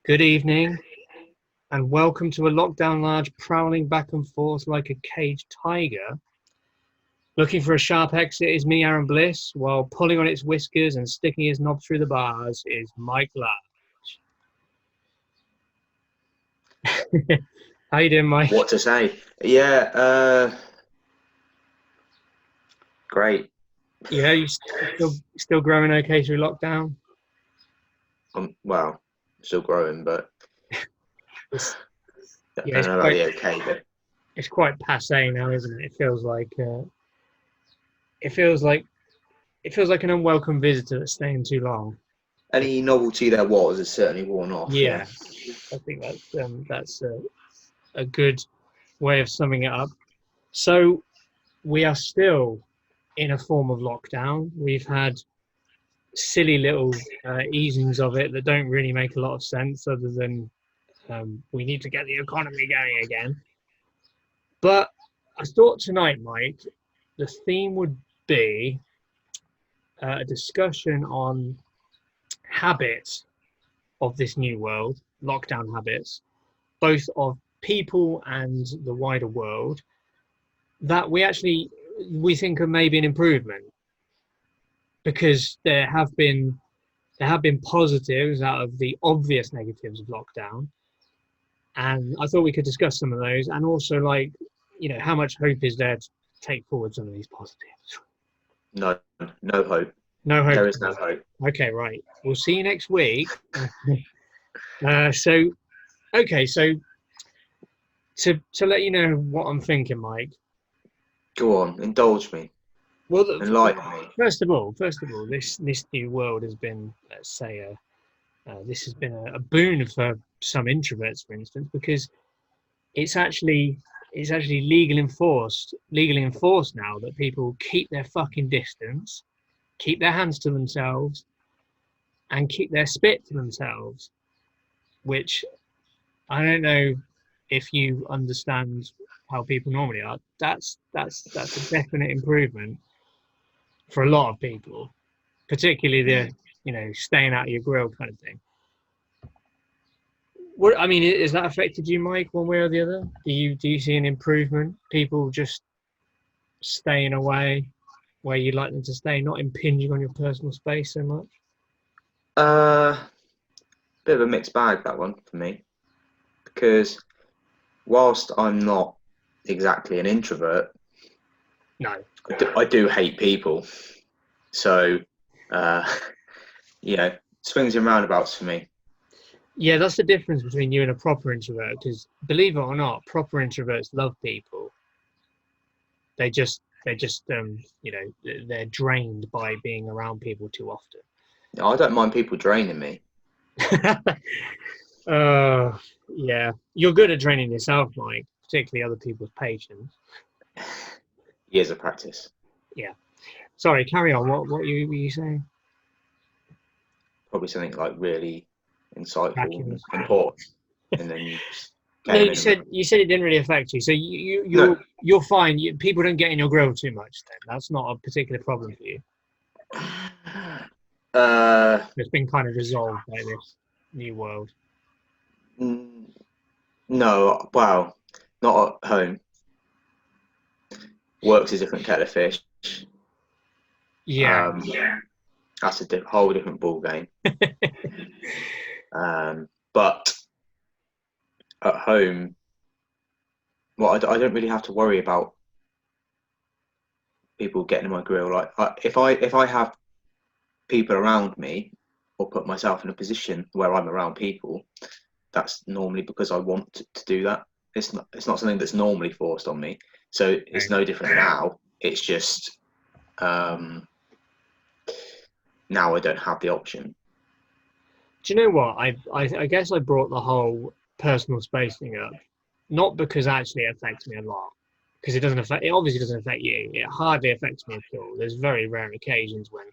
Good evening, and welcome to a lockdown large prowling back and forth like a caged tiger. Looking for a sharp exit is me, Aaron Bliss, while pulling on its whiskers and sticking his knob through the bars is Mike Large. How you doing, Mike? What to say? Yeah, great. Yeah, you still growing okay through lockdown? Well, still growing, but It's, I yeah, don't it's know about quite the okay bit. it's quite passé now, isn't it? It feels like an unwelcome visitor that's staying too long. Any novelty there was is certainly worn off. Yeah. Yeah, I think that's a good way of summing it up. So we are still in a form of lockdown. We've had silly little easings of it that don't really make a lot of sense, other than we need to get the economy going again. But I thought tonight, Mike, the theme would be a discussion on habits of this new world, lockdown habits, both of people and the wider world, that we think are maybe an improvement, because there have been positives out of the obvious negatives of lockdown, and I thought we could discuss some of those, and also, like, how much hope is there to take forward some of these positives. No, no hope. No hope. There is no hope. Okay, right. We'll see you next week. So okay, so to let you know what I'm thinking, Mike. Go on, indulge me, Well, enlighten me. first of all, this new world has been, let's say, this has been a boon for some introverts, for instance, because it's actually legally enforced now that people keep their fucking distance, keep their hands to themselves, and keep their spit to themselves. Which I don't know if you understand how people normally are. That's a definite improvement for a lot of people, particularly the staying out of your grill kind of thing. What I mean, is that affected you, Mike, one way or the other? Do you see an improvement? People just staying away where you'd like them to stay, not impinging on your personal space so much? Uh, Bit of a mixed bag, that one for me, because whilst I'm not exactly an introvert, No. I do hate people. So, uh, swings and roundabouts for me. Yeah, that's the difference between you and a proper introvert. Because believe it or not, proper introverts love people. They're drained by being around people too often. I don't mind people draining me. Yeah, you're good at draining yourself, Mike, particularly other people's patience. Years of practice. Yeah. Sorry, carry on. What were you saying? Probably something like really insightful and Vacuums. important, and then you just No, came you in said and you said it didn't really affect you. So no. you're fine. People don't get in your grill too much. Then that's not a particular problem for you. It's been kind of resolved by this new world. No, well, not at home. Work's a different kettle of fish. Yeah. That's a whole different ball game. But at home, well, I don't really have to worry about people getting in my grill. Like, if I have people around me, or put myself in a position where I'm around people, that's normally because I want to do that. It's not something that's normally forced on me. So it's no different now. It's just now I don't have the option. Do you know what? I guess I brought the whole personal space thing up, not because actually it affects me a lot, because it obviously doesn't affect you. It hardly affects me at all. There's very rare occasions when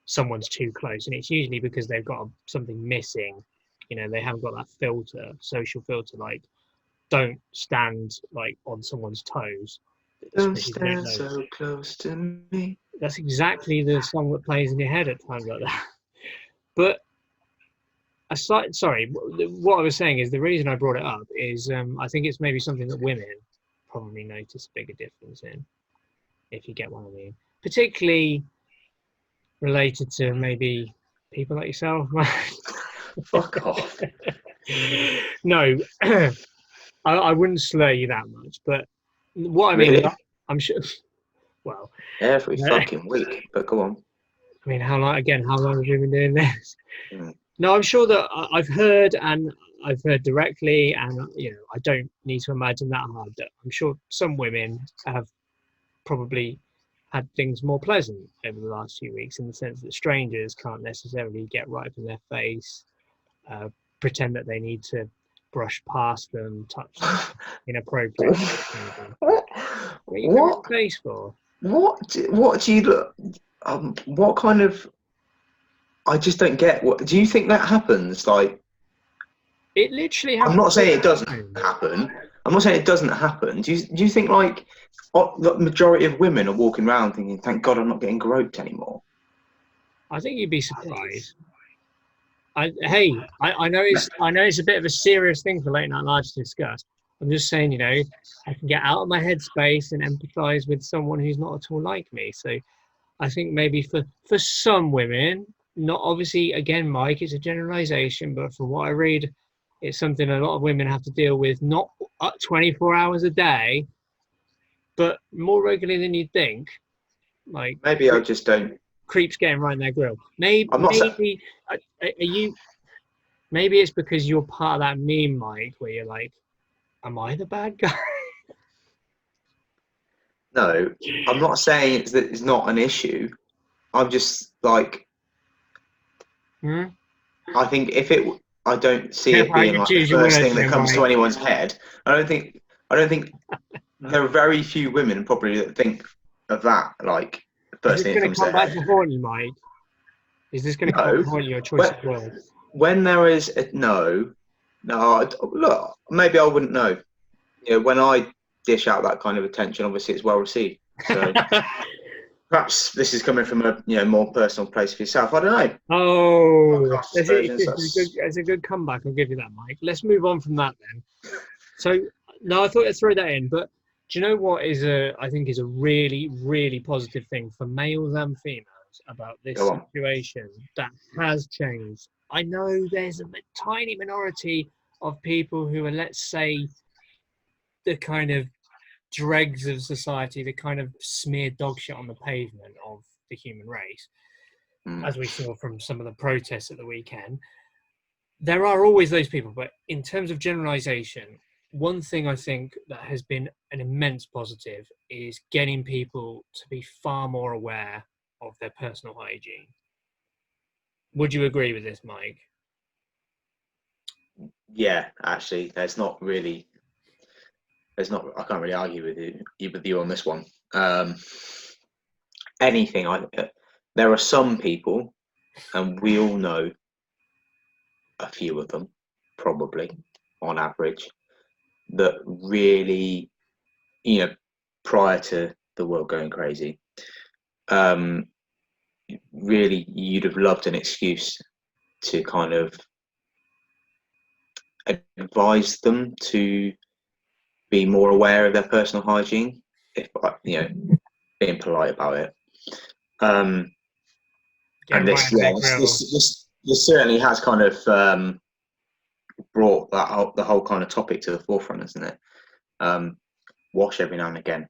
someone's too close, and it's usually because they've got something missing. They haven't got that social filter, like don't stand like on someone's toes. Don't stand so close to me. That's exactly the song that plays in your head at times like that. But aside, sorry, what I was saying is the reason I brought it up is I think it's maybe something that women probably notice a bigger difference in, if you get what I mean, particularly related to maybe people like yourself. Fuck off. No, I wouldn't slur you that much, but what I mean is, Really? I'm sure. Well, Every I fucking week. But go on. mean, how long? Again, how long have you been doing this? Mm. No, I'm sure that I've heard, and I've heard directly, and I don't need to imagine that hard. That I'm sure some women have probably had things more pleasant over the last few weeks, in the sense that strangers can't necessarily get right up in their face, uh, pretend that they need to brush past them, touch them inappropriately. Maybe. What? What are you covering What? your face for? What do you look? What kind of? I just don't get. What do you think that happens? Like, It literally I'm happens not all saying it doesn't the time. happen. I'm not saying it doesn't happen. Do you think like the majority of women are walking around thinking, "Thank God I'm not getting groped anymore"? I think you'd be surprised. I know it's a bit of a serious thing for late night live to discuss. I'm just saying, I can get out of my headspace and empathise with someone who's not at all like me. So I think maybe for some women, not obviously, again, Mike, it's a generalisation, but from what I read, it's something a lot of women have to deal with, not 24 hours a day, but more regularly than you'd think. Like Maybe I just don't. creeps getting right in their grill. I'm not saying. Maybe are you? Maybe it's because you're part of that meme, Mike, where you're like, "Am I the bad guy?" No, I'm not saying it's not an issue. I'm just like, Hmm? I think I don't see it Careful how being you like the choose your first words thing that there, comes to Mike. anyone's head. I don't think there are very few women probably that think of that like the Is first this thing that going to comes to come their back head. to haunt you, Mike? Is this going to come back No, to haunt your choice when, of words? when there is no, look, maybe I wouldn't know. When I dish out that kind of attention, obviously it's well received. So perhaps this is coming from a more personal place for yourself. I don't know. Oh, Podcast aspersions. it's a good comeback. I'll give you that, Mike. Let's move on from that then. So, no, I thought I'd throw that in, but do you know what I think is a really, really positive thing for males and females about this Go on. situation that has changed? I know there's a tiny minority of people who are, let's say, the kind of dregs of society, the kind of smeared dog shit on the pavement of the human race, as we saw from some of the protests at the weekend. There are always those people, but in terms of generalization, one thing I think that has been an immense positive is getting people to be far more aware of their personal hygiene. Would you agree with this, Mike? Yeah, actually, I can't really argue with you on this one. There are some people, and we all know a few of them, probably on average, that really, prior to the world going crazy, really you'd have loved an excuse to kind of advise them to be more aware of their personal hygiene, if being polite about it. Get And right this, into yeah, the grill. this certainly has kind of brought the whole kind of topic to the forefront, isn't it? Wash every now and again.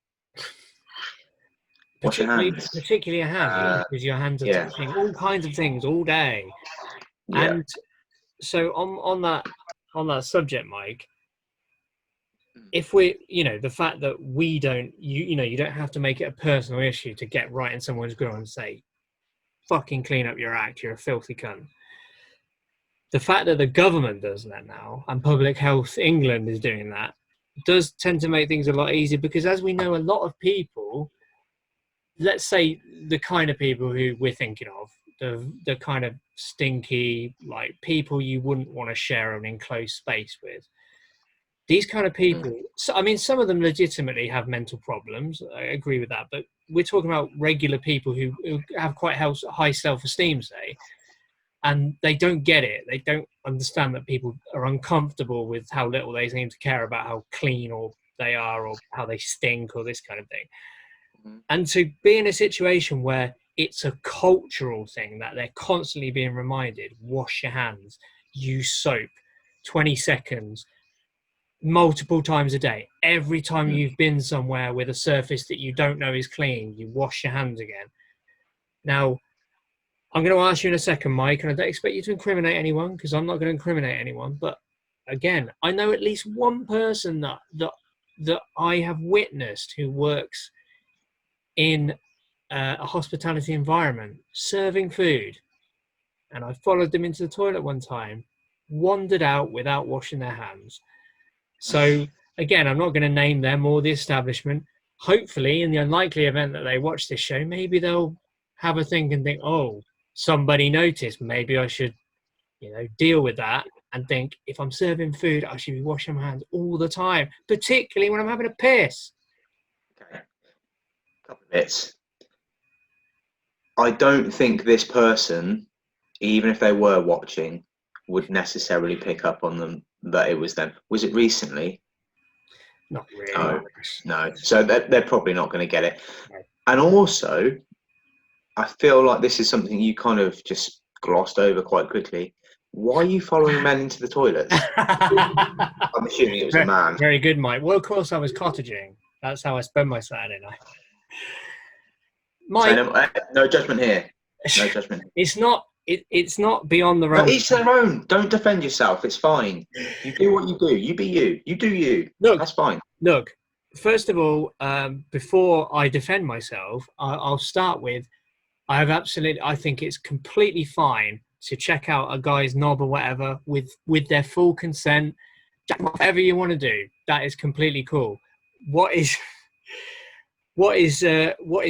Wash your hands. Particularly your hands, because your hands are Yeah, touching all kinds of things all day. yeah. And so on that subject, Mike, if we, the fact that we don't, you don't have to make it a personal issue to get right in someone's grill and say, fucking clean up your act, you're a filthy cunt. The fact that the government does that now, and Public Health England is doing that, does tend to make things a lot easier, because as we know, a lot of people, let's say the kind of people who we're thinking of, the kind of stinky, like people you wouldn't want to share an enclosed space with. These kind of people, so, I mean, some of them legitimately have mental problems. I agree with that. But we're talking about regular people who have quite high self-esteem, say. and they don't get it. They don't understand that people are uncomfortable with how little they seem to care about how clean or they are or how they stink or this kind of thing. And to be in a situation where it's a cultural thing that they're constantly being reminded, wash your hands, use soap, 20 seconds, multiple times a day. Every time you've been somewhere with a surface that you don't know is clean, you wash your hands again. Now, I'm going to ask you in a second, Mike, and I don't expect you to incriminate anyone because I'm not going to incriminate anyone. But again, I know at least one person that I have witnessed who works in a hospitality environment serving food, and I followed them into the toilet one time, wandered out without washing their hands. So again, I'm not going to name them or the establishment. Hopefully, in the unlikely event that they watch this show, maybe they'll have a think and think, oh, somebody noticed, maybe I should, deal with that and think, if I'm serving food, I should be washing my hands all the time, particularly when I'm having a piss. Okay. Couple of bits. I don't think this person, even if they were watching, would necessarily pick up on them that it was them. Was it recently? Not really. No. So they're probably not going to get it. No. And also, I feel like this is something you kind of just glossed over quite quickly. Why are you following men into the toilets? I'm assuming it was a man. Very good, Mike. Well, of course, I was cottaging. That's how I spend my Saturday night. Mike, So no judgment here. No judgment. It's not beyond the realm. Each their own. Don't defend yourself. It's fine. You do what you do. You be you. You do you. Look, that's fine. Look, first of all, before I defend myself, I'll start with, I think it's completely fine to check out a guy's knob or whatever with their full consent. Whatever you want to do, that is completely cool. What is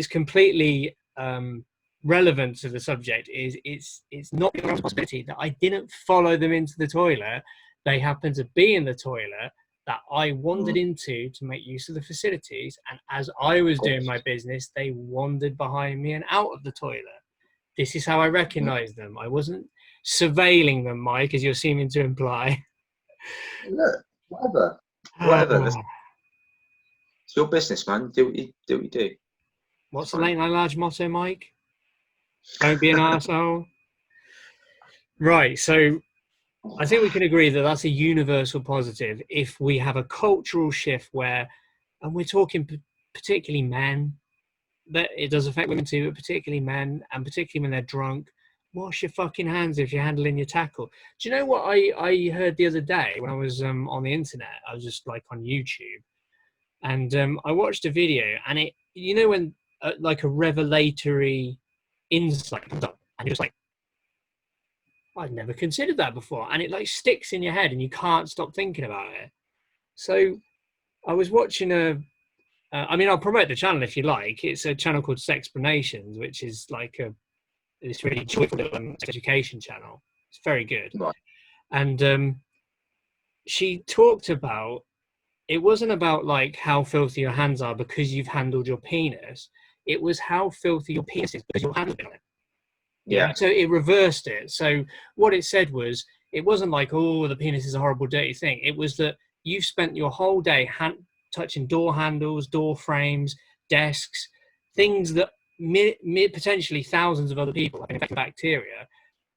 completely relevant to the subject is it's not a responsibility that I didn't follow them into the toilet. They happened to be in the toilet that I wandered into to make use of the facilities, and as I was doing my business, they wandered behind me and out of the toilet. This is how I recognized them. I wasn't surveilling them, Mike, as you're seeming to imply. Look, whatever. It's your business, man. Do what you do. What's the late night large motto, Mike? Don't be an arsehole. Right, so I think we can agree that that's a universal positive if we have a cultural shift where, and we're talking particularly men, that it does affect women too, but particularly men, and particularly when they're drunk, wash your fucking hands if you're handling your tackle. Do you know what I heard the other day when I was on the internet? I was just like on YouTube, and I watched a video, and it, when like a revelatory insight comes up, and you're just like, I'd never considered that before, and it like sticks in your head, and you can't stop thinking about it. So I was watching I'll promote the channel if you like. It's a channel called Sexplanations, which is like this really joyful little education channel. It's very good. Right. And she talked about, it wasn't about like how filthy your hands are because you've handled your penis. It was how filthy your penis is because your hands have been on it. Yeah. So it reversed it. So what it said was, it wasn't like, oh, the penis is a horrible, dirty thing. It was that you've spent your whole day touching door handles, door frames, desks, things that potentially thousands of other people have infected with bacteria.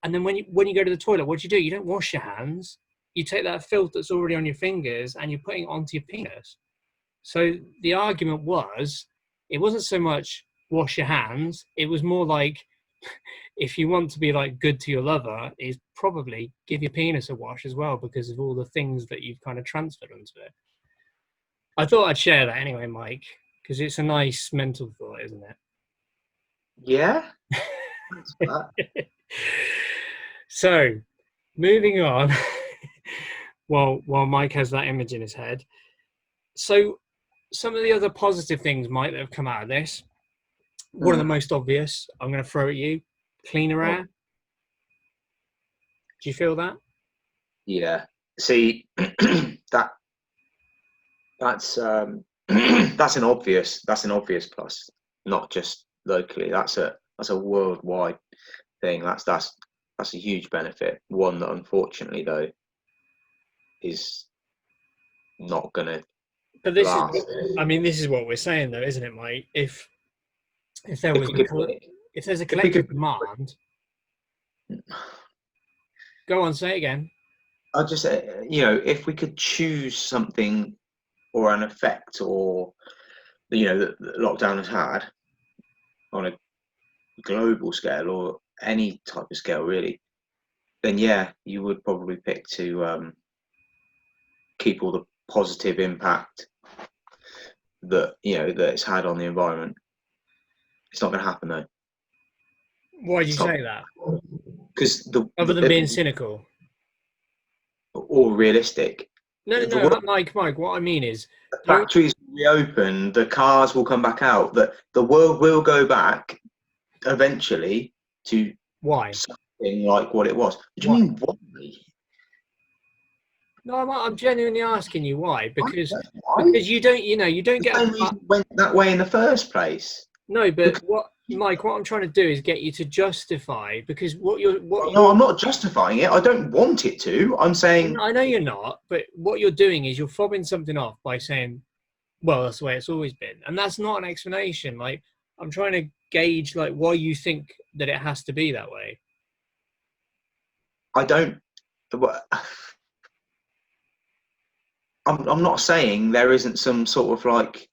And then when you go to the toilet, what do? You don't wash your hands. You take that filth that's already on your fingers and you're putting it onto your penis. So the argument was, it wasn't so much wash your hands. It was more like, if you want to be like good to your lover, is probably give your penis a wash as well, because of all the things that you've kind of transferred onto it. I thought I'd share that anyway, Mike, because it's a nice mental thought, isn't it? Yeah. So, moving on, while Mike has that image in his head. So, some of the other positive things, Mike, that have come out of this. One of the most obvious, I'm going to throw at you, cleaner air. Do you feel that? Yeah. See, that's an obvious plus, not just locally. That's a worldwide thing. That's That's a huge benefit. One that unfortunately though is not going to But this is, last. I mean, this is what we're saying though, isn't it, Mike? If there was if there's a if we collective could, demand, go on, say it again. I just if we could choose something or an effect or that lockdown has had on a global scale or any type of scale really, then yeah, you would probably pick to keep all the positive impact that that it's had on the environment. It's not going to happen though. Why do you say that? Because Other than being cynical or realistic. No, Mike. What I mean is, Factories reopen, the cars will come back out. That the world will go back eventually to why something like what it was. What do you mean why? No, I'm genuinely asking you why. Because you don't get the same reason it went that way in the first place. No, but Mike, what I'm trying to do is get you to justify, because No, I'm not justifying it. I don't want it to. I'm saying I know you're not, but what you're doing is you're fobbing something off by saying, well, that's the way it's always been. And that's not an explanation. Like, I'm trying to gauge like why you think that it has to be that way. I don't. I'm not saying there isn't some sort of like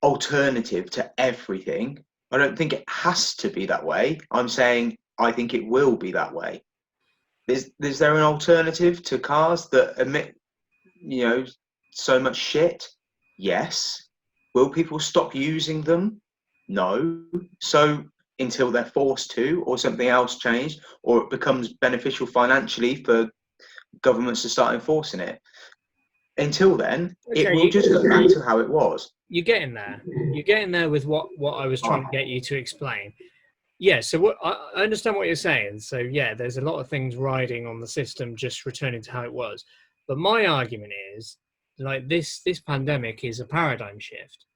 alternative to everything. I don't think it has to be that way. I'm saying I think it will be that way. Is there an alternative to cars that emit, so much shit? Yes. Will people stop using them? No. So until they're forced to, or something else changed, or it becomes beneficial financially for governments to start enforcing it. Until then, it will just go back to how it was. You're getting there. You're getting there with what I was trying to get you to explain. Yeah, so what I understand what you're saying. So yeah, there's a lot of things riding on the system just returning to how it was. But my argument is like this pandemic is a paradigm shift.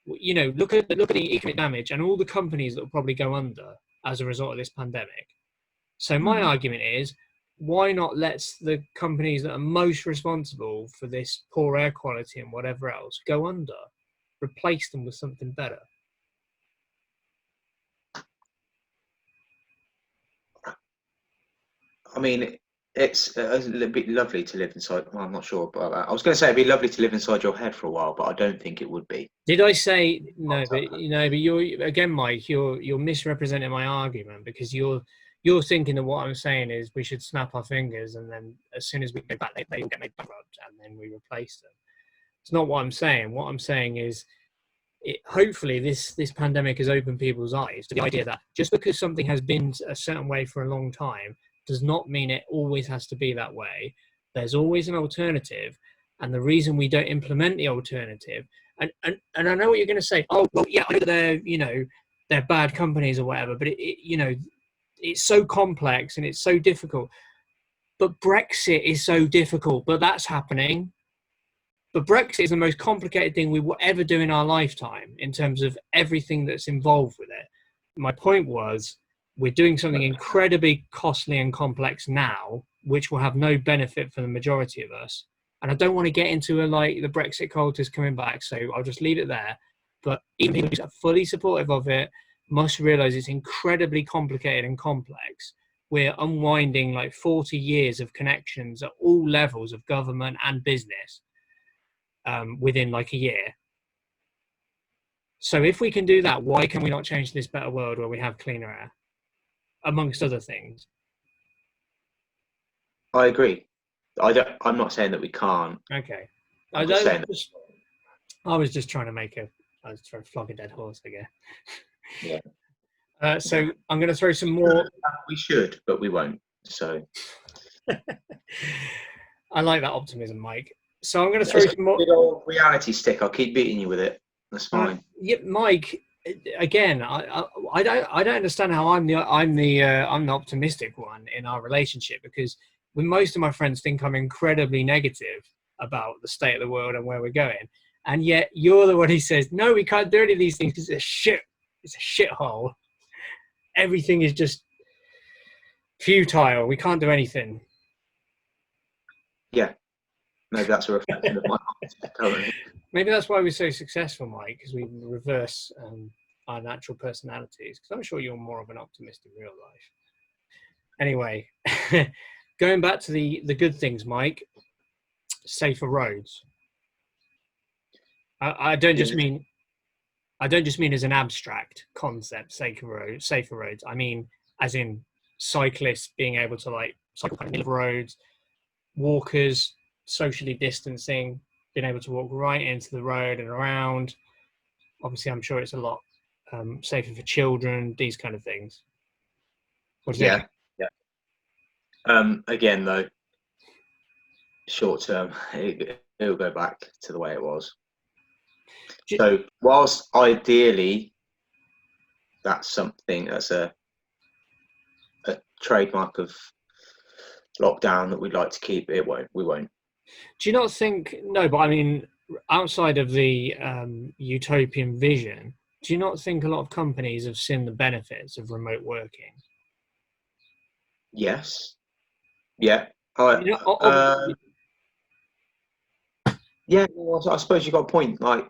Look at the economic damage and all the companies that will probably go under as a result of this pandemic. So my argument is, why not let the companies that are most responsible for this poor air quality and whatever else go under? Replace them with something better. I mean, it's a bit lovely to live inside. Well, I'm not sure about that. I was going to say it'd be lovely to live inside your head for a while, but I don't think it would be. Did I say no? But you're again, Mike. You're misrepresenting my argument, because you're thinking that what I'm saying is we should snap our fingers and then as soon as we go back, they will get made bankrupt and then we replace them. It's not what I'm saying. What I'm saying is, hopefully this pandemic has opened people's eyes to the idea that just because something has been a certain way for a long time does not mean it always has to be that way. There's always an alternative, and the reason we don't implement the alternative, and I know what you're going to say. Oh, well, yeah, I know they're bad companies or whatever, but it's so complex and it's so difficult. But Brexit is so difficult, but that's happening. But Brexit is the most complicated thing we will ever do in our lifetime in terms of everything that's involved with it. My point was, we're doing something incredibly costly and complex now, which will have no benefit for the majority of us. And I don't want to get into the Brexit cult is coming back, so I'll just leave it there. But even people who are fully supportive of it must realize it's incredibly complicated and complex. We're unwinding 40 years of connections at all levels of government and business within a year. So if we can do that, why can we not change this better world where we have cleaner air, amongst other things? I agree. I'm not saying that we can't. Okay. I was just trying to flog a dead horse, I guess. Yeah. So I'm going to throw some more. We should, but we won't. So. I like that optimism, Mike. So I'm going to throw some more. Good old reality stick. I'll keep beating you with it. That's fine. Yeah, Mike. Again, I don't understand how I'm the optimistic one in our relationship, because when most of my friends think I'm incredibly negative about the state of the world and where we're going, and yet you're the one who says no, we can't do any of these things because it's a shithole. Everything is just Futile. We can't do anything. Yeah, maybe that's a reflection of my mindset currently. Maybe that's why we're so successful, Mike, because we reverse our natural personalities. Because I'm sure you're more of an optimist in real life. Anyway, going back to the good things, Mike. Safer roads. I don't just mean as an abstract concept, safer roads. I mean as in cyclists being able to like cycle down the middle of roads, walkers socially distancing, being able to walk right into the road and around. Obviously, I'm sure it's a lot safer for children, these kind of things. What do you think? Again, though, short term, it'll go back to the way it was. So, whilst ideally that's something that's a trademark of lockdown that we'd like to keep, we won't. Do you not think? No, but I mean, outside of the utopian vision, do you not think a lot of companies have seen the benefits of remote working? Yes. Yeah. Yeah, well, I suppose you got a point. Like,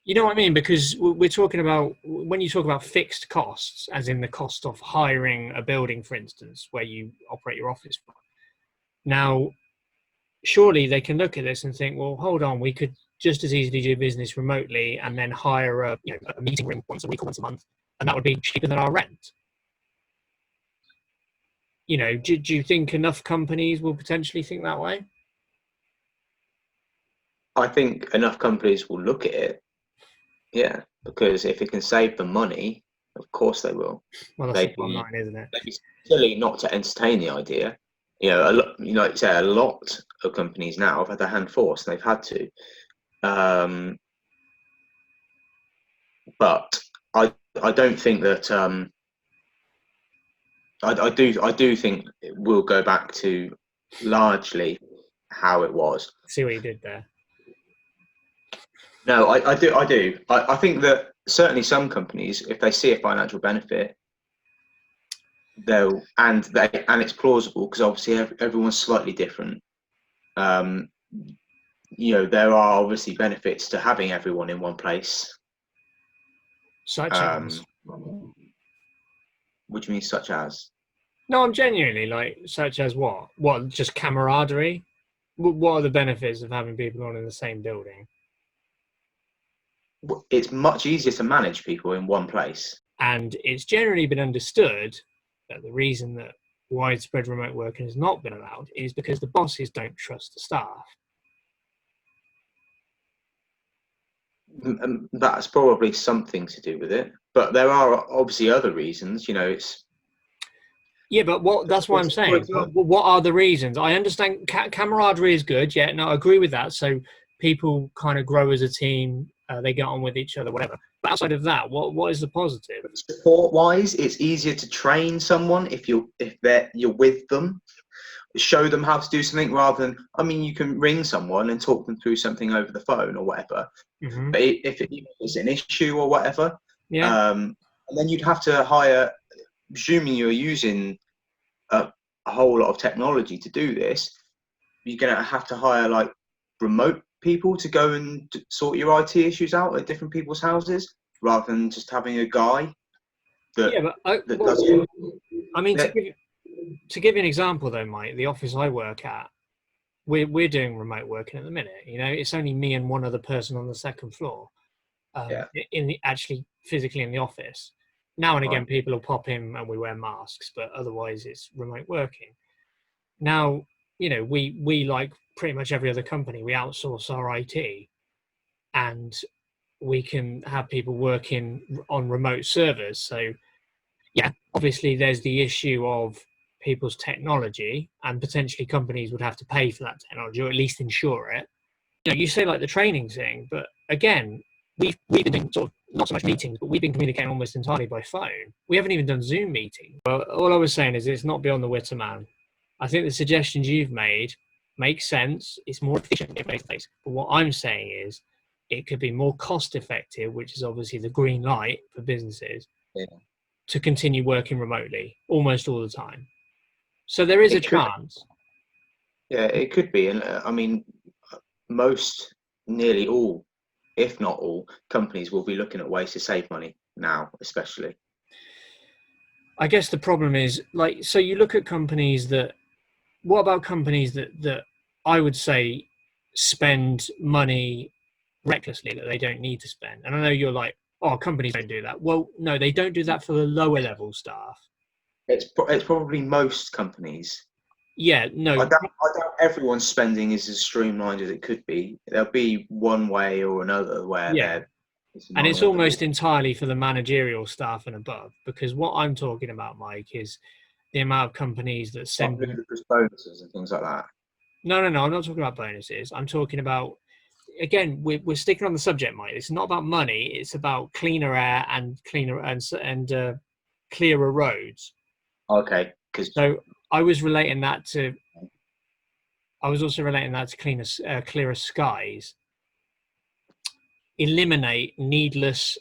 you know what I mean? Because we're talking about, when you talk about fixed costs, as in the cost of hiring a building, for instance, where you operate your office from. Now, surely they can look at this and think, well, hold on, we could just as easily do business remotely and then hire a meeting room once a week or once a month, and that would be cheaper than our rent. Do you think enough companies will potentially think that way? I think enough companies will look at it. Yeah, because if it can save them money, of course they will. Well, that's the bottom line, isn't it? They'd be silly not to entertain the idea. Like you say, a lot of companies now have had their hand forced, and they've had to. But I don't think that. I do think it will go back to largely how it was. See what you did there. No, I do. I think that certainly some companies, if they see a financial benefit, and it's plausible, because obviously everyone's slightly different. There are obviously benefits to having everyone in one place. Such as? What do you mean, such as? No, I'm genuinely like, such as what? What, just camaraderie? What are the benefits of having people on in the same building? It's much easier to manage people in one place. And it's generally been understood that the reason that widespread remote working has not been allowed is because the bosses don't trust the staff. That's probably something to do with it. But there are obviously other reasons, Yeah, but that's what I'm saying. What are the reasons? I understand camaraderie is good. Yeah, no, I agree with that. So people kind of grow as a team. They get on with each other, whatever. But outside of that, what is the positive? Support-wise, it's easier to train someone if you're with them, show them how to do something, rather than, you can ring someone and talk them through something over the phone or whatever. Mm-hmm. But if it's an issue or whatever, and then you'd have to hire, presuming you're using a whole lot of technology to do this, you're going to have to hire like remote people to go and sort your IT issues out at different people's houses, rather than just having a guy that does it. To give you an example though, Mike, the office I work at, we're doing remote working at the minute. It's only me and one other person on the second floor, actually physically in the office. Now and again, people will pop in and we wear masks, but otherwise it's remote working. Now, we like pretty much every other company, we outsource our IT, and we can have people working on remote servers. So, yeah, obviously there's the issue of people's technology, and potentially companies would have to pay for that technology, or at least insure it. You say like the training thing, but again, we've been doing sort of not so much meetings, but we've been communicating almost entirely by phone. We haven't even done Zoom meetings. Well, all I was saying is it's not beyond the wit of man. I think the suggestions you've made make sense. It's more efficient in place. But what I'm saying is it could be more cost effective, which is obviously the green light for businesses. Yeah. to continue working remotely almost all the time. So there is a It could, chance. yeah, it could be. And I mean, nearly all, if not all, companies will be looking at ways to save money now, especially. I guess the problem is, like, so you look at companies that, what about companies that I would say spend money recklessly that they don't need to spend? And I know you're like, oh, companies don't do that. Well, no, they don't do that for the lower level staff. It's probably most companies. Yeah, no, I doubt everyone's spending is as streamlined as it could be. There'll be one way or another where yeah. they're missing And money it's on the almost board. entirely for the managerial staff and above, because what I'm talking about, Mike, is the amount of companies that Like send. ludicrous bonuses and things like that. No, no, no. I'm not talking about bonuses. I'm talking about, again, we're sticking on the subject, Mike. It's not about money. It's about cleaner air and clearer roads. Okay, because So I was relating that to. I was also relating that to clearer skies. Eliminate needless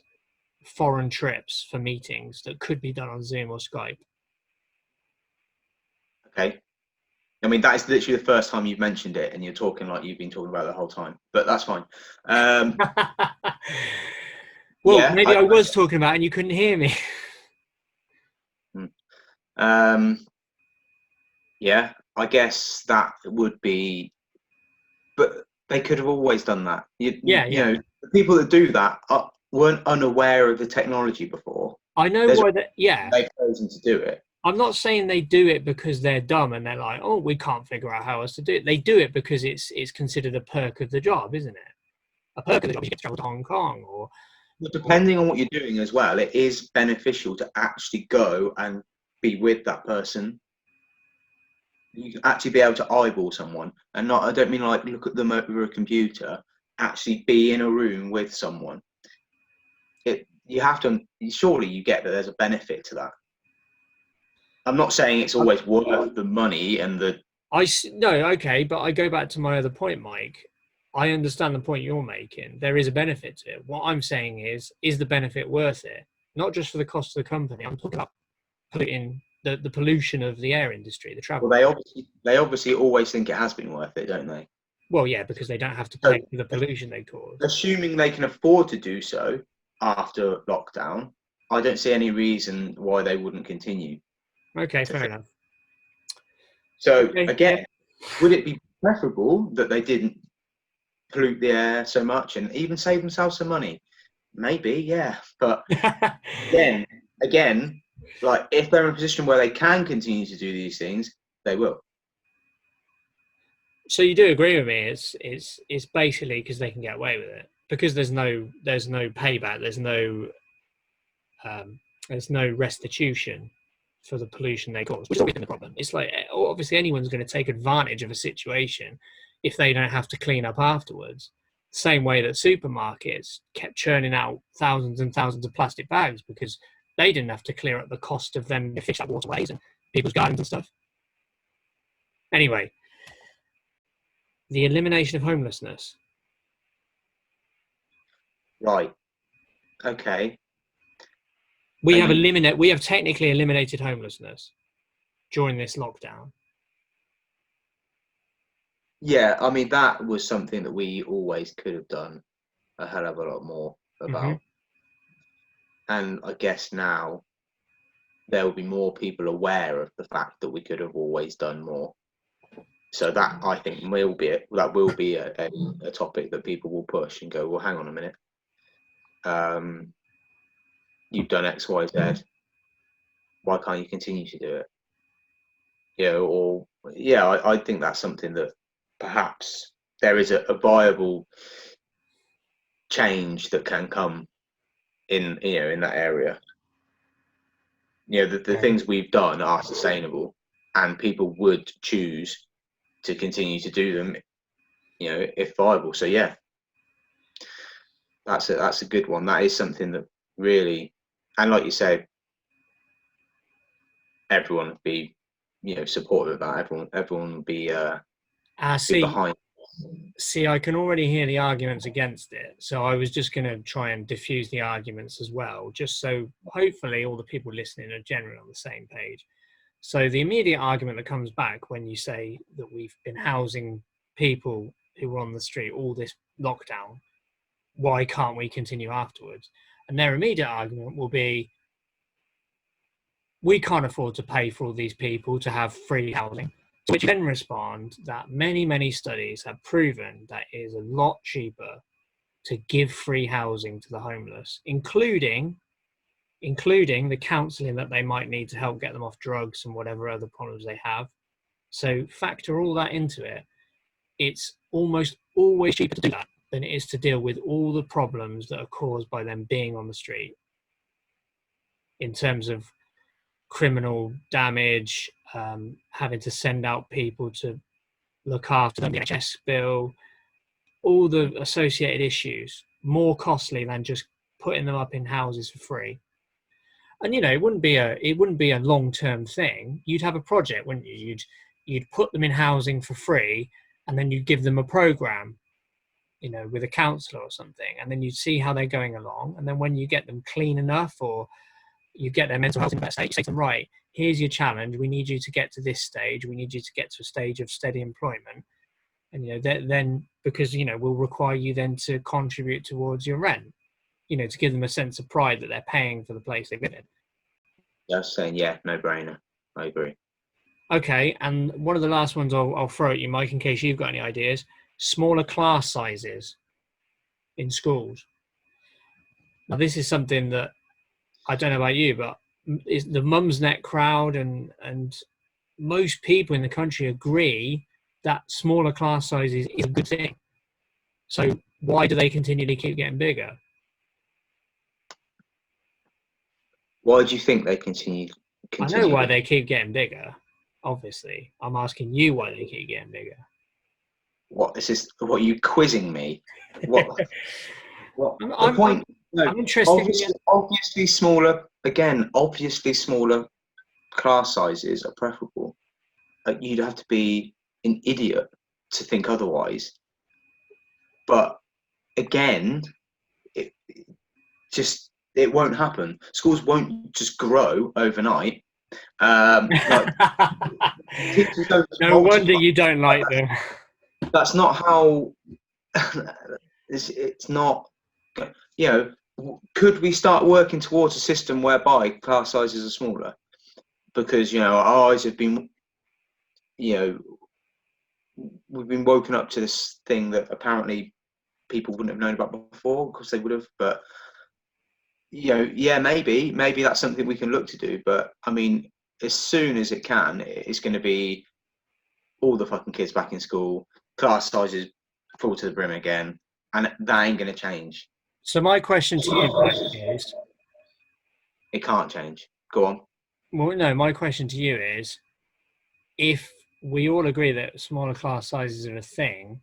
foreign trips for meetings that could be done on Zoom or Skype. okay, I mean that is literally the first time you've mentioned it, and you're talking like you've been talking about it the whole time. But that's fine. Well, Yeah, maybe I was talking about it and you couldn't hear me. um, yeah, I guess that would be, but they could have always done that. Yeah, You yeah. know, the people that do that weren't unaware of the technology before. I know There's a why that. Yeah, they've chosen to do it. I'm not saying they do it because they're dumb and they're like, oh, we can't figure out how else to do it. They do it because it's considered a perk of the job, isn't it? A perk of the job is you get to travel to Hong Kong But or depending on what you're doing as well, it is beneficial to actually go and be with that person. You can actually be able to eyeball someone, and not. I don't mean like look at them over a computer. Actually, be in a room with someone. You have to. Surely, you get that there's a benefit to that. I'm not saying it's always worth the money and the. no, okay, but I go back to my other point, Mike. I understand the point you're making. There is a benefit to it. What I'm saying is the benefit worth it? Not just for the cost of the company. I'm talking about polluting the pollution of the air industry, the Well, travel. they obviously always think it has been worth it, don't they? Well, yeah, because they don't have to So, pay for the pollution they cause. assuming they can afford to do so after lockdown, I don't see any reason why they wouldn't continue. Okay, fair enough. So Okay, yeah. again, would it be preferable that they didn't pollute the air so much and even save themselves some money? Maybe, yeah. But again, again, like if they're in a position where they can continue to do these things, they will. So you do agree with me? It's basically because they can get away with it because there's no payback, there's no restitution for the pollution they cause, which is always been the problem. It's like obviously anyone's going to take advantage of a situation if they don't have to clean up afterwards. Same way that supermarkets kept churning out thousands and thousands of plastic bags because they didn't have to clear up the cost of them to fish up waterways and people's gardens and stuff. Anyway, the elimination of homelessness. Right. Okay. We And have you, we have technically eliminated homelessness during this lockdown. yeah, I mean that was something that we always could have done a hell of a lot more Mm-hmm. about. And I guess now there will be more people aware of the fact that we could have always done more. So that I think will be a topic that people will push and go, well, hang on a minute, um, you've done X, Y, Z. Why can't you continue to do it? Or yeah, I think that's something that perhaps there is a viable change that can come in that area. The things we've done are sustainable, and people would choose to continue to do them, if viable. So yeah, that's a good one. That is something that really, and like you say, everyone would be, supportive of that. Everyone would be See, behind. See, I can already hear the arguments against it. So I was just going to try and diffuse the arguments as well, just so hopefully all the people listening are generally on the same page. So the immediate argument that comes back when you say that we've been housing people who are on the street all this lockdown, why can't we continue afterwards? And their immediate argument will be, we can't afford to pay for all these people to have free housing. To which you then respond that many, many studies have proven that it is a lot cheaper to give free housing to the homeless, including the counselling that they might need to help get them off drugs and whatever other problems they have. So factor all that into it. It's almost always cheaper to do that than it is to deal with all the problems that are caused by them being on the street in terms of criminal damage, having to send out people to look after them, the NHS bill, all the associated issues, more costly than just putting them up in houses for free. And it wouldn't be a long-term thing. You'd have a project, wouldn't you? You'd put them in housing for free, and then you'd give them a program, with a counsellor or something, and then you'd see how they're going along. And then when you get them clean enough, or you get their mental health in better state, you say to them, right, here's your challenge. We need you to get to this stage. We need you to get to a stage of steady employment. And, then because, we'll require you then to contribute towards your rent, to give them a sense of pride that they're paying for the place they live in. Yeah, I was saying, yeah, no brainer. I agree. Okay, and one of the last ones I'll throw at you, Mike, in case you've got any ideas: smaller class sizes in schools. Now, this is something that I don't know about you, but is the Mumsnet crowd and most people in the country agree that smaller class sizes is a good thing. So why do they continually keep getting bigger? Why do you think they continue? I know why they keep getting bigger. Obviously, I'm asking you why they keep getting bigger. What is this? What, are you quizzing me? What? What? I'm interested. Obviously, smaller. Again, obviously, smaller class sizes are preferable. You'd have to be an idiot to think otherwise. But again, it won't happen. Schools won't just grow overnight. No wonder you don't like them. That's not how. It's not. Could we start working towards a system whereby class sizes are smaller? Because our eyes have been, we've been woken up to this thing that apparently people wouldn't have known about before, because they would have. But maybe that's something we can look to do. But I mean, as soon as it can, it's going to be all the fucking kids back in school, class sizes full to the brim again, and that ain't going to change. So my question to you is, it can't change. Go on. Well, no, my question to you is, if we all agree that smaller class sizes are a thing,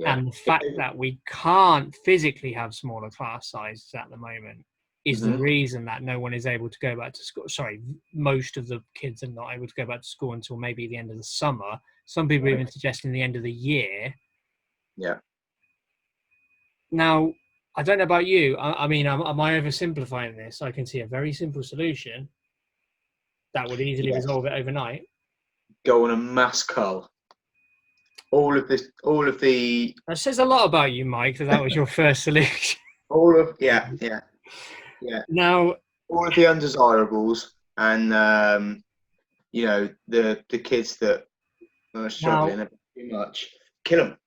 and the fact that we can't physically have smaller class sizes at the moment is the reason that no one is able to go back to school. Sorry, most of the kids are not able to go back to school until maybe the end of the summer. Some people are even suggesting the end of the year. Yeah. Now, I don't know about you. I mean, am I oversimplifying this? I can see a very simple solution that would easily resolve it overnight. Go on a mass cull. All of the. That says a lot about you, Mike, that was your first solution. Yeah. Now, all of the undesirables and the kids that are struggling a bit too much. Kill them.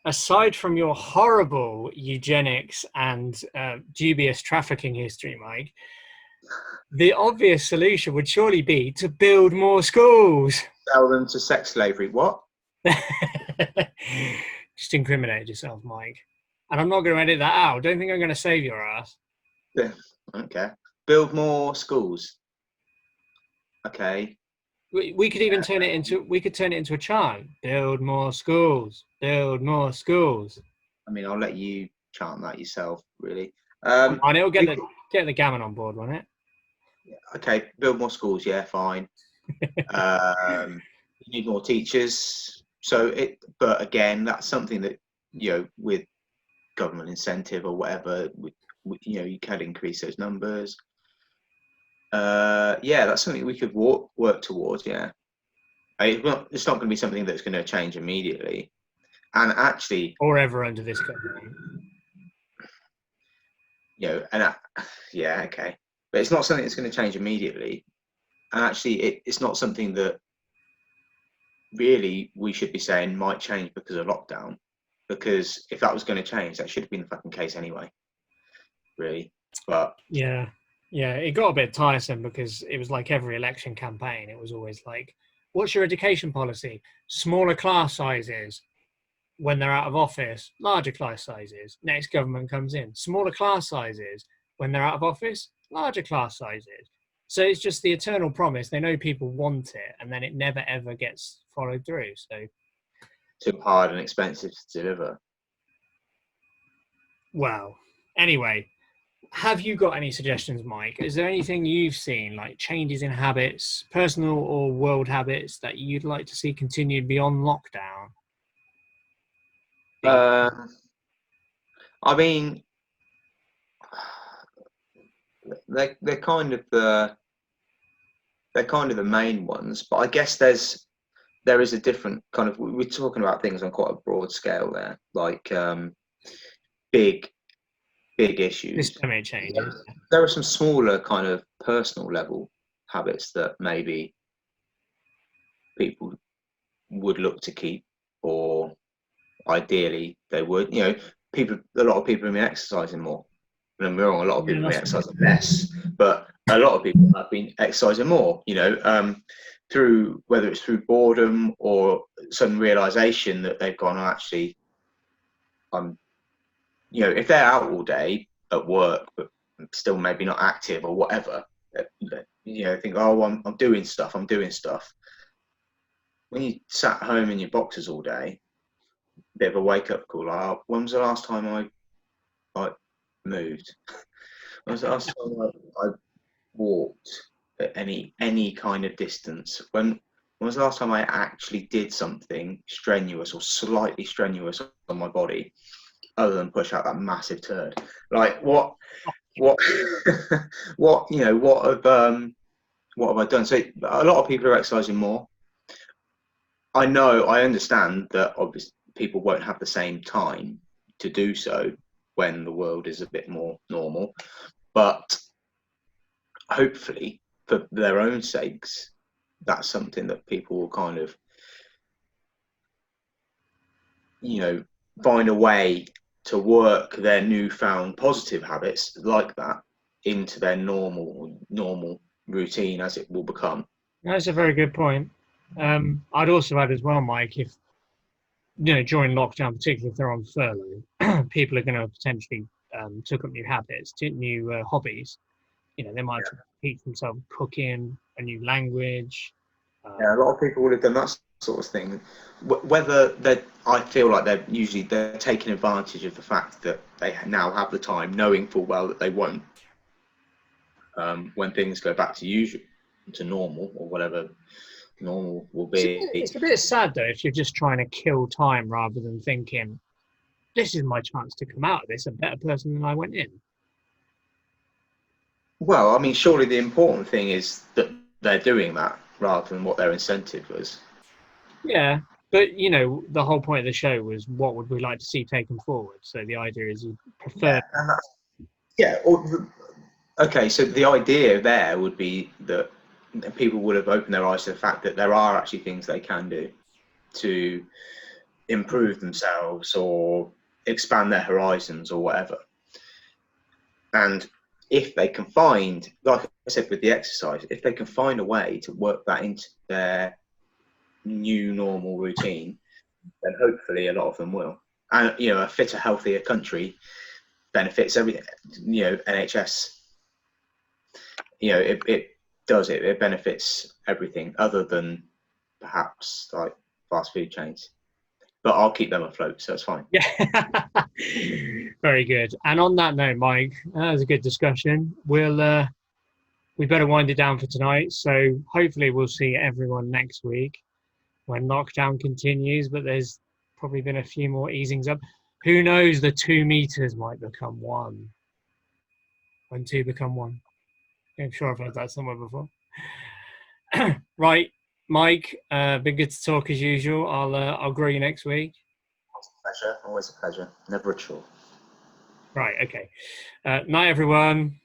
Aside from your horrible eugenics and dubious trafficking history, Mike, the obvious solution would surely be to build more schools. Sell them to sex slavery. What? Just incriminated yourself, Mike. And I'm not going to edit that out. Don't think I'm going to save your ass. Yeah. Okay. Build more schools. Okay. We could even turn it into a chant. Build more schools. Build more schools. I mean, I'll let you chant that yourself, really. And it'll get the gammon on board, won't it? Okay, build more schools. Yeah, fine. You need more teachers. But again, that's something that, with government incentive or whatever, you can increase those numbers. Yeah, that's something we could work towards. Yeah, it's not going to be something that's going to change immediately. And actually, or ever under this government. Yeah, okay, but it's not something that's going to change immediately. And actually, it's not something that really we should be saying might change because of lockdown. Because if that was going to change, that should have been the fucking case anyway. Really, but Yeah, it got a bit tiresome because it was like every election campaign. It was always like, "What's your education policy? Smaller class sizes." When they're out of office, larger class sizes. Next government comes in, smaller class sizes. When they're out of office, larger class sizes. So it's just the eternal promise. They know people want it, and then it never ever gets followed through. So, too hard and expensive to deliver. well, anyway, have you got any suggestions, Mike? Is there anything you've seen, like changes in habits, personal or world habits, that you'd like to see continued beyond lockdown? I mean, they're kind of the main ones, but I guess there is a different kind of. We're talking about things on quite a broad scale there, like big issues. Systemic changes. There are some smaller kind of personal level habits that maybe people would look to keep, or ideally they would. A lot of people have been exercising more. And we're on, a lot of people have been exercising less, but a lot of people have been exercising more. Through whether it's through boredom or some realization that they've gone, actually, if they're out all day at work but still maybe not active or whatever, think, oh, I'm doing stuff. When you sat home in your boxes all day, bit of a wake up call. Like, when was the last time I moved? When was the last time I walked at any kind of distance? When was the last time I actually did something strenuous or slightly strenuous on my body, other than push out that massive turd? Like what what have I done? So a lot of people are exercising more. I understand that obviously people won't have the same time to do so when the world is a bit more normal, but hopefully for their own sakes, that's something that people will kind of, find a way to work their newfound positive habits like that into their normal routine, as it will become. That's a very good point. I'd also add as well, Mike, if during lockdown, particularly if they're on furlough, people are going to potentially take up new habits, new hobbies. They might teach themselves cooking, a new language. Yeah, a lot of people would have done that sort of thing. Whether I feel like they're taking advantage of the fact that they now have the time, knowing full well that they won't when things go back to usual, to normal, or whatever normal will be. It's a bit sad though if you're just trying to kill time rather than thinking, this is my chance to come out of this a better person than I went in. Well, I mean, surely the important thing is that they're doing that rather than what their incentive was. Yeah, but the whole point of the show was what would we like to see taken forward. So the idea is you prefer. Okay, so the idea there would be that people would have opened their eyes to the fact that there are actually things they can do to improve themselves or expand their horizons or whatever. And if they can find, like I said with the exercise, if they can find a way to work that into their new normal routine, then hopefully a lot of them will. And a fitter, healthier country benefits everything. NHS, it benefits everything other than perhaps like fast food chains. But I'll keep them afloat, so it's fine. Yeah, very good. And on that note, Mike, that was a good discussion. We better wind it down for tonight. So hopefully we'll see everyone next week. when lockdown continues, but there's probably been a few more easings up. Who knows, the 2 meters might become one when two become one. I'm sure I've heard that somewhere before. Right, Mike, been good to talk as usual. I'll grow you next week. Pleasure, always a pleasure. Never a chore. Right, okay. Night, everyone.